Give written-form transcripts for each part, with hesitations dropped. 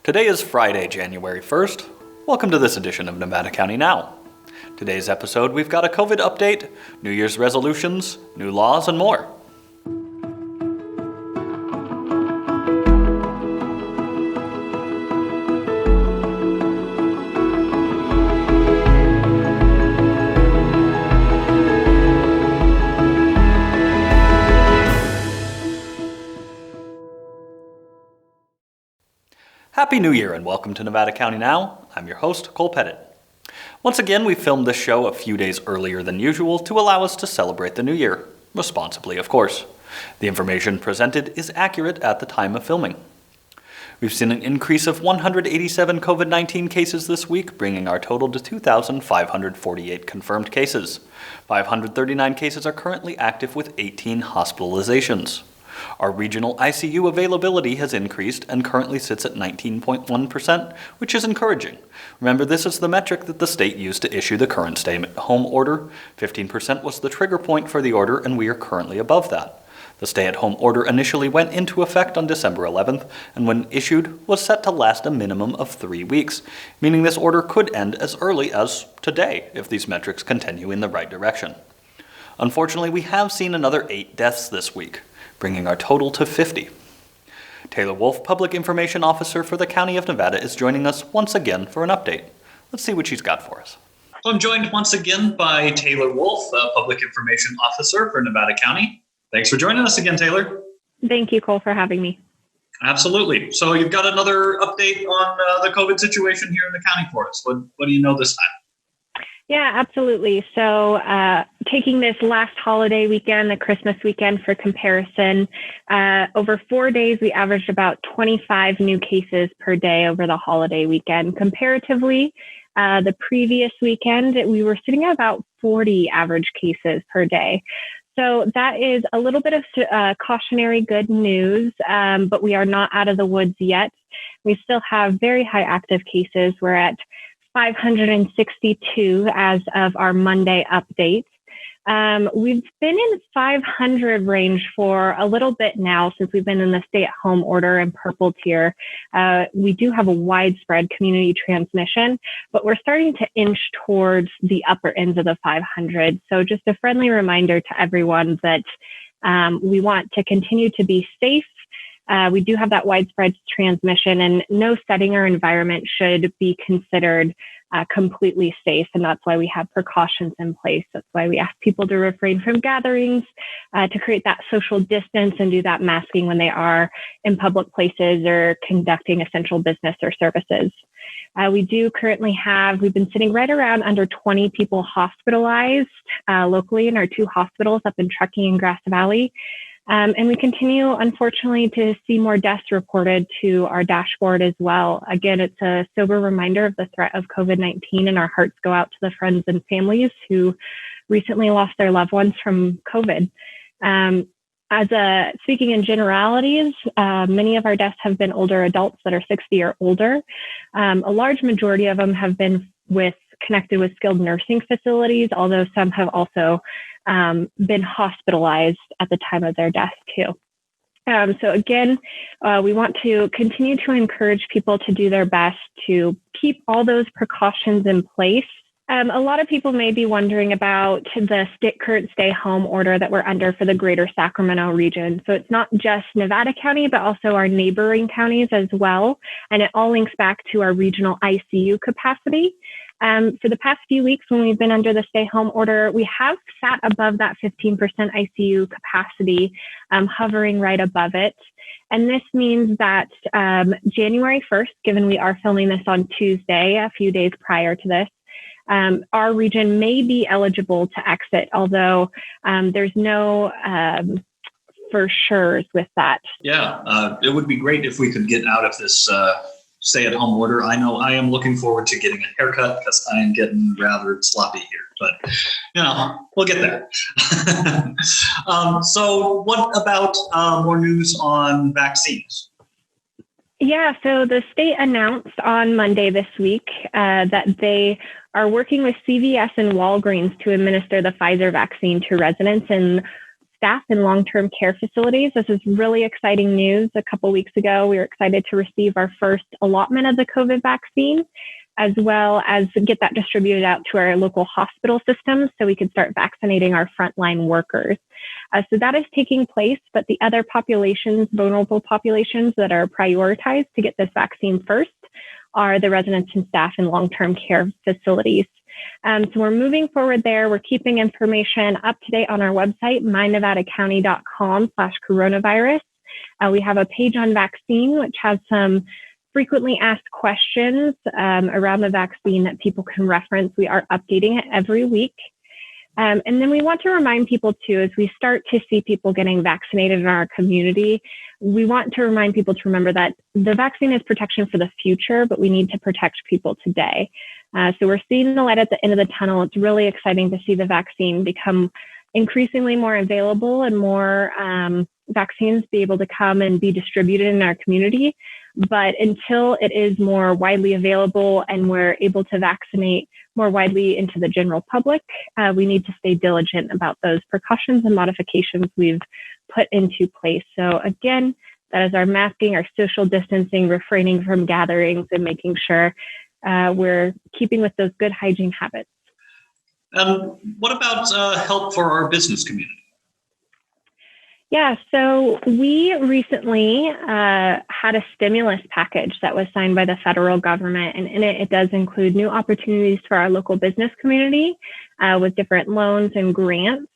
Today is Friday, January 1st. Welcome to this edition of Nevada County Now. Today's episode, we've got a COVID update, New Year's resolutions, new laws, and more. Happy New Year and welcome to Nevada County Now. I'm your host, Cole Pettit. Once again, we filmed this show a few days earlier than usual to allow us to celebrate the new year. Responsibly, of course. The information presented is accurate at the time of filming. We've seen an increase of 187 COVID-19 cases this week, bringing our total to 2,548 confirmed cases. 539 cases are currently active with 18 hospitalizations. Our regional ICU availability has increased and currently sits at 19.1%, which is encouraging. Remember, this is the metric that the state used to issue the current stay-at-home order. 15% was the trigger point for the order, and we are currently above that. The stay-at-home order initially went into effect on December 11th, and when issued, was set to last a minimum of 3 weeks, meaning this order could end as early as today if these metrics continue in the right direction. Unfortunately, we have seen another 8 deaths this week, bringing our total to 50. Taylor Wolfe, Public Information Officer for the County of Nevada, is joining us once again for an update. Let's see what she's got for us. I'm joined once again by Taylor Wolfe, Public Information Officer for Nevada County. Thanks for joining us again, Taylor. Thank you, Cole, for having me. Absolutely. So you've got another update on the COVID situation here in the county for us. What do you know this time? Yeah, absolutely. So taking this last holiday weekend, the Christmas weekend for comparison, over 4 days, we averaged about 25 new cases per day over the holiday weekend. Comparatively, the previous weekend, we were sitting at about 40 average cases per day. So that is a little bit of cautionary good news, but we are not out of the woods yet. We still have very high active cases. We're at 562 as of our Monday update. We've been in 500 range for a little bit now since we've been in the stay-at-home order and purple tier. We do have a widespread community transmission, but we're starting to inch towards the upper ends of the 500. So just a friendly reminder to everyone that we want to continue to be safe. We do have that widespread transmission, and no setting or environment should be considered completely safe. And that's why we have precautions in place. That's why we ask people to refrain from gatherings, to create that social distance and do that masking when they are in public places or conducting essential business or services. We do currently we've been sitting right around under 20 people hospitalized locally in our 2 hospitals up in Truckee and Grass Valley. And we continue, unfortunately, to see more deaths reported to our dashboard as well. Again, it's a sober reminder of the threat of COVID-19, and our hearts go out to the friends and families who recently lost their loved ones from COVID. Speaking in generalities, many of our deaths have been older adults that are 60 or older. A large majority of them have been connected with skilled nursing facilities, although some have also been hospitalized at the time of their death too. So again, we want to continue to encourage people to do their best to keep all those precautions in place. A lot of people may be wondering about the current stay-home order that we're under for the greater Sacramento region. So it's not just Nevada County, but also our neighboring counties as well. And it all links back to our regional ICU capacity. For the past few weeks when we've been under the stay-home order, we have sat above that 15% ICU capacity, hovering right above it. And this means that January 1st, given we are filming this on Tuesday, a few days prior to this, our region may be eligible to exit, although there's no for sure's with that. Yeah, it would be great if we could get out of this stay-at-home order. I know I am looking forward to getting a haircut because I am getting rather sloppy here, but we'll get there. So what about more news on vaccines? Yeah, so the state announced on Monday this week that they are working with CVS and Walgreens to administer the Pfizer vaccine to residents in staff in long-term care facilities. This is really exciting news. A couple weeks ago, we were excited to receive our first allotment of the COVID vaccine, as well as get that distributed out to our local hospital systems so we could start vaccinating our frontline workers. So that is taking place, but the other populations, vulnerable populations that are prioritized to get this vaccine first are the residents and staff in long-term care facilities. So we're moving forward there. We're keeping information up to date on our website, mynevadacounty.com/coronavirus. We have a page on vaccine, which has some frequently asked questions around the vaccine that people can reference. We are updating it every week. And then we want to remind people too, as we start to see people getting vaccinated in our community, we want to remind people to remember that the vaccine is protection for the future, but we need to protect people today. So we're seeing the light at the end of the tunnel. It's really exciting to see the vaccine become increasingly more available and more vaccines be able to come and be distributed in our community. But until it is more widely available and we're able to vaccinate more widely into the general public, we need to stay diligent about those precautions and modifications we've put into place. So again, that is our masking, our social distancing, refraining from gatherings, and making sure we're keeping with those good hygiene habits. What about help for our business community? Yeah, so we recently had a stimulus package that was signed by the federal government, and in it does include new opportunities for our local business community with different loans and grants.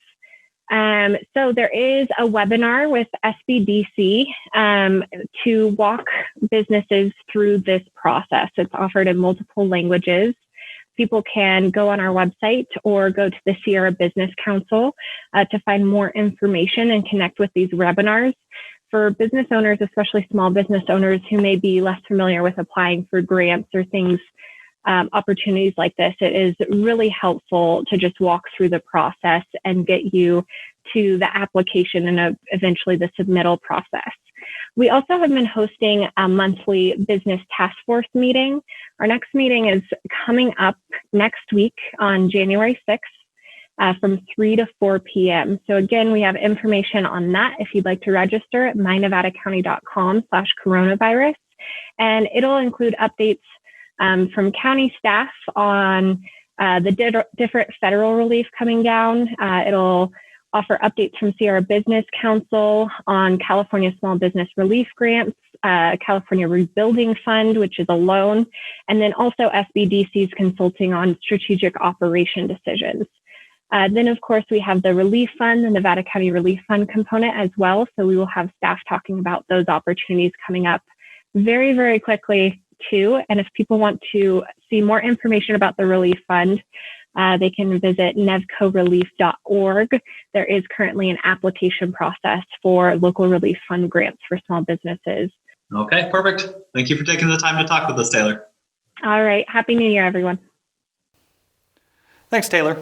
So there is a webinar with SBDC to walk businesses through this process. It's offered in multiple languages. People can go on our website or go to the Sierra Business Council to find more information and connect with these webinars. For business owners, especially small business owners who may be less familiar with applying for grants or things, opportunities like this, it is really helpful to just walk through the process and get you to the application and eventually the submittal process. We also have been hosting a monthly business task force meeting. Our next meeting is coming up next week on January 6th from 3 to 4 p.m. So again, we have information on that if you'd like to register at mynevadacounty.com/coronavirus. And it'll include updates from county staff on the different federal relief coming down. It'll offer updates from Sierra Business Council on California Small Business Relief Grants, California Rebuilding Fund, which is a loan, and then also SBDC's consulting on strategic operation decisions. Then, of course, we have the Relief Fund, the Nevada County Relief Fund component as well. So we will have staff talking about those opportunities coming up very, very quickly too. And if people want to see more information about the Relief Fund, they can visit nevcorelief.org. There is currently an application process for local relief fund grants for small businesses. Okay, perfect. Thank you for taking the time to talk with us, Taylor. All right. Happy New Year, everyone. Thanks, Taylor.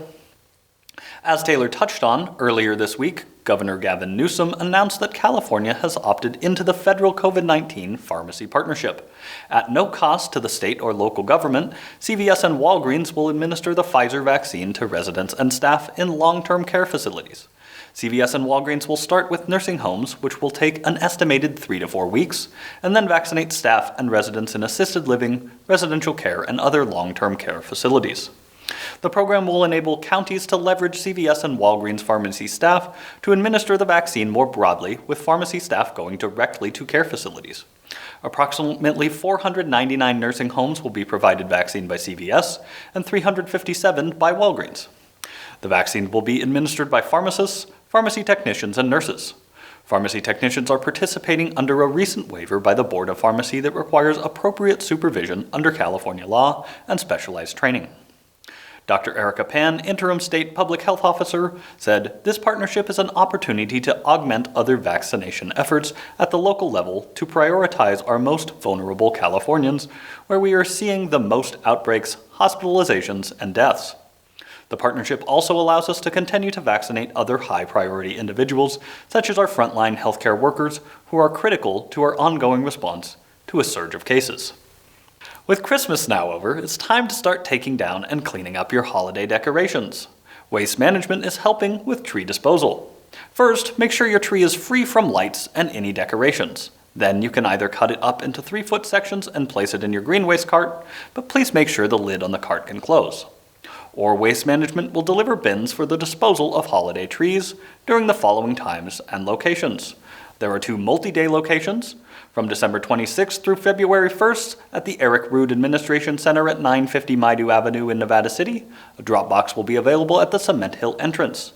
As Taylor touched on earlier this week, Governor Gavin Newsom announced that California has opted into the federal COVID-19 pharmacy partnership. At no cost to the state or local government, CVS and Walgreens will administer the Pfizer vaccine to residents and staff in long-term care facilities. CVS and Walgreens will start with nursing homes, which will take an estimated 3 to 4 weeks, and then vaccinate staff and residents in assisted living, residential care, and other long-term care facilities. The program will enable counties to leverage CVS and Walgreens pharmacy staff to administer the vaccine more broadly, with pharmacy staff going directly to care facilities. Approximately 499 nursing homes will be provided vaccine by CVS and 357 by Walgreens. The vaccine will be administered by pharmacists, pharmacy technicians, and nurses. Pharmacy technicians are participating under a recent waiver by the Board of Pharmacy that requires appropriate supervision under California law and specialized training. Dr. Erica Pan, Interim State Public Health Officer, said this partnership is an opportunity to augment other vaccination efforts at the local level to prioritize our most vulnerable Californians, where we are seeing the most outbreaks, hospitalizations, and deaths. The partnership also allows us to continue to vaccinate other high-priority individuals, such as our frontline healthcare workers, who are critical to our ongoing response to a surge of cases. With Christmas now over, it's time to start taking down and cleaning up your holiday decorations. Waste Management is helping with tree disposal. First, make sure your tree is free from lights and any decorations. Then you can either cut it up into 3-foot sections and place it in your green waste cart, but please make sure the lid on the cart can close. Or Waste Management will deliver bins for the disposal of holiday trees during the following times and locations. There are 2 multi-day locations, from December 26th through February 1st at the Eric Rood Administration Center at 950 Maidu Avenue in Nevada City. A drop box will be available at the Cement Hill entrance.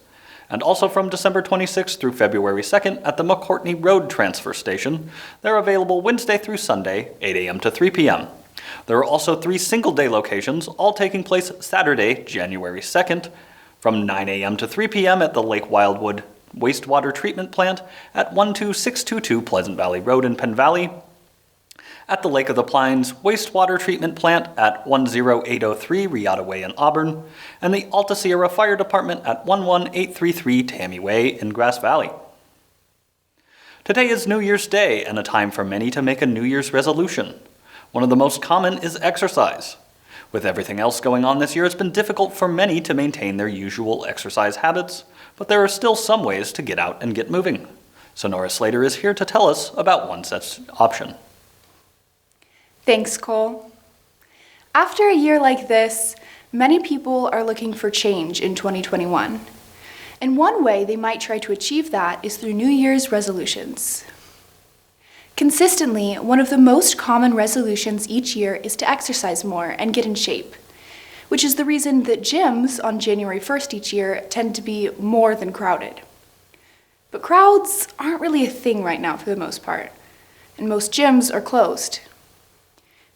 And also from December 26th through February 2nd at the McCourtney Road Transfer Station. They're available Wednesday through Sunday, 8 a.m. to 3 p.m. There are also 3 single-day locations, all taking place Saturday, January 2nd, from 9 a.m. to 3 p.m. at the Lake Wildwood Wastewater Treatment Plant at 12622 Pleasant Valley Road in Penn Valley, at the Lake of the Pines Wastewater Treatment Plant at 10803 Riata Way in Auburn, and the Alta Sierra Fire Department at 11833 Tammy Way in Grass Valley. Today is New Year's Day and a time for many to make a New Year's resolution. One of the most common is exercise. With everything else going on this year, it's been difficult for many to maintain their usual exercise habits, but there are still some ways to get out and get moving. Sonora Slater is here to tell us about one such option. Thanks, Cole. After a year like this, many people are looking for change in 2021. And one way they might try to achieve that is through New Year's resolutions. Consistently, one of the most common resolutions each year is to exercise more and get in shape, which is the reason that gyms on January 1st each year tend to be more than crowded. But crowds aren't really a thing right now for the most part, and most gyms are closed.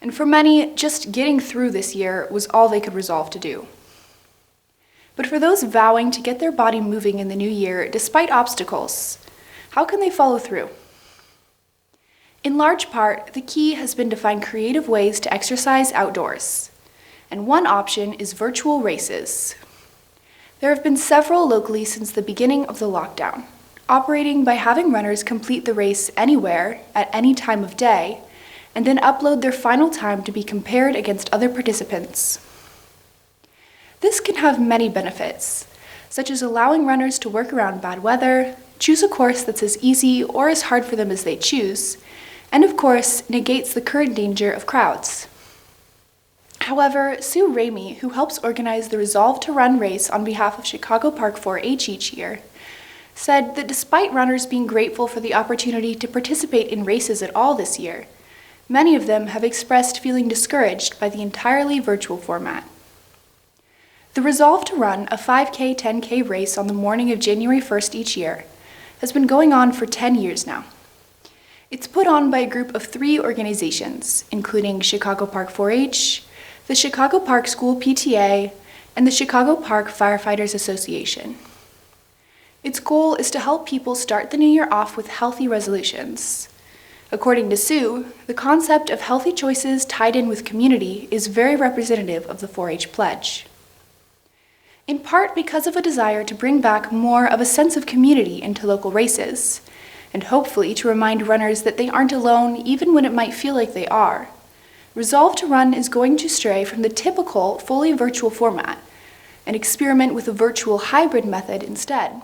And for many, just getting through this year was all they could resolve to do. But for those vowing to get their body moving in the new year despite obstacles, how can they follow through? In large part, the key has been to find creative ways to exercise outdoors. And one option is virtual races. There have been several locally since the beginning of the lockdown, operating by having runners complete the race anywhere, at any time of day, and then upload their final time to be compared against other participants. This can have many benefits, such as allowing runners to work around bad weather, choose a course that's as easy or as hard for them as they choose, and of course, negates the current danger of crowds. However, Sue Ramey, who helps organize the Resolve to Run race on behalf of Chicago Park 4-H each year, said that despite runners being grateful for the opportunity to participate in races at all this year, many of them have expressed feeling discouraged by the entirely virtual format. The Resolve to Run, a 5K, 10K race on the morning of January 1st each year, has been going on for 10 years now. It's put on by a group of 3 organizations, including Chicago Park 4-H, the Chicago Park School PTA, and the Chicago Park Firefighters Association. Its goal is to help people start the new year off with healthy resolutions. According to Sue, the concept of healthy choices tied in with community is very representative of the 4-H pledge. In part because of a desire to bring back more of a sense of community into local races, and hopefully to remind runners that they aren't alone even when it might feel like they are. Resolve to Run is going to stray from the typical fully virtual format and experiment with a virtual hybrid method instead.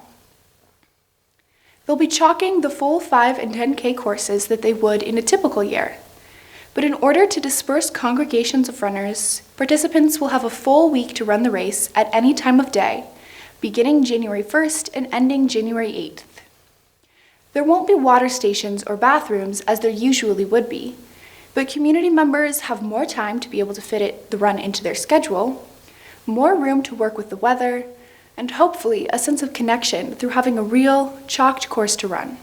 They'll be chalking the full 5 and 10K courses that they would in a typical year. But in order to disperse congregations of runners, participants will have a full week to run the race at any time of day, beginning January 1st and ending January 8th. There won't be water stations or bathrooms as there usually would be, but community members have more time to be able to fit the run into their schedule, more room to work with the weather, and hopefully a sense of connection through having a real, chalked course to run.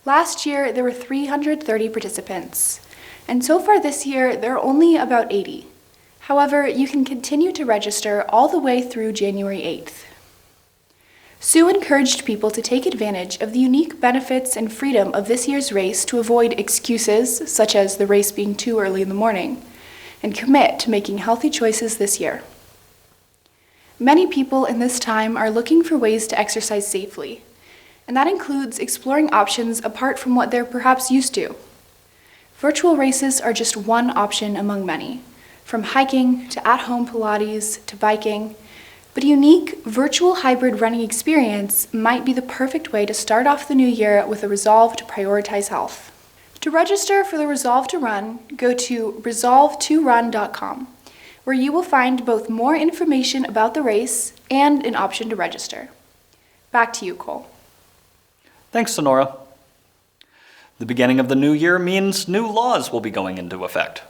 Last year, there were 330 participants, and so far this year, there are only about 80. However, you can continue to register all the way through January 8th. Sue encouraged people to take advantage of the unique benefits and freedom of this year's race to avoid excuses, such as the race being too early in the morning, and commit to making healthy choices this year. Many people in this time are looking for ways to exercise safely, and that includes exploring options apart from what they're perhaps used to. Virtual races are just one option among many, from hiking to at-home Pilates to biking. But a unique virtual hybrid running experience might be the perfect way to start off the new year with a resolve to prioritize health. To register for the Resolve to Run, go to resolve2run.com, where you will find both more information about the race and an option to register. Back to you, Cole. Thanks, Sonora. The beginning of the new year means new laws will be going into effect.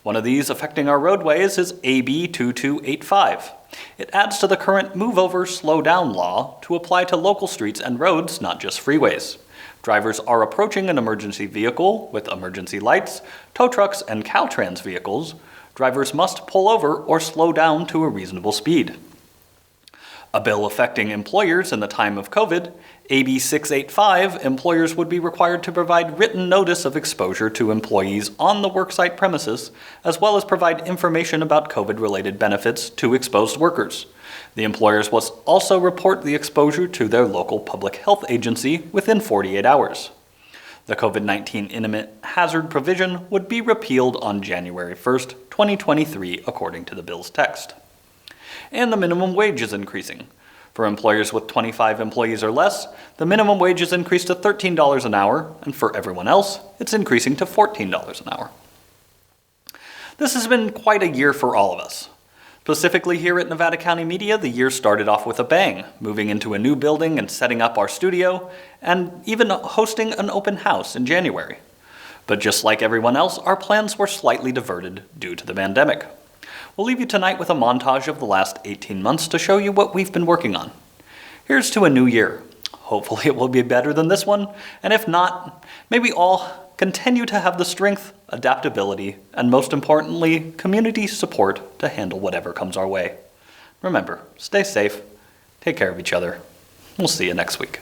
One of these affecting our roadways is AB 2285. It adds to the current Move Over, Slow Down law to apply to local streets and roads, not just freeways. Drivers are approaching an emergency vehicle with emergency lights, tow trucks, and Caltrans vehicles. Drivers must pull over or slow down to a reasonable speed. A bill affecting employers in the time of COVID, AB 685, employers would be required to provide written notice of exposure to employees on the worksite premises, as well as provide information about COVID-related benefits to exposed workers. The employers must also report the exposure to their local public health agency within 48 hours. The COVID-19 imminent hazard provision would be repealed on January 1st, 2023, according to the bill's text. And the minimum wage is increasing. For employers with 25 employees or less, the minimum wage is increased to $13 an hour, and for everyone else, it's increasing to $14 an hour. This has been quite a year for all of us. Specifically here at Nevada County Media, the year started off with a bang, moving into a new building and setting up our studio, and even hosting an open house in January. But just like everyone else, our plans were slightly diverted due to the pandemic. We'll leave you tonight with a montage of the last 18 months to show you what we've been working on. Here's to a new year. Hopefully it will be better than this one, and if not, may we all continue to have the strength, adaptability, and most importantly, community support to handle whatever comes our way. Remember, stay safe, take care of each other. We'll see you next week.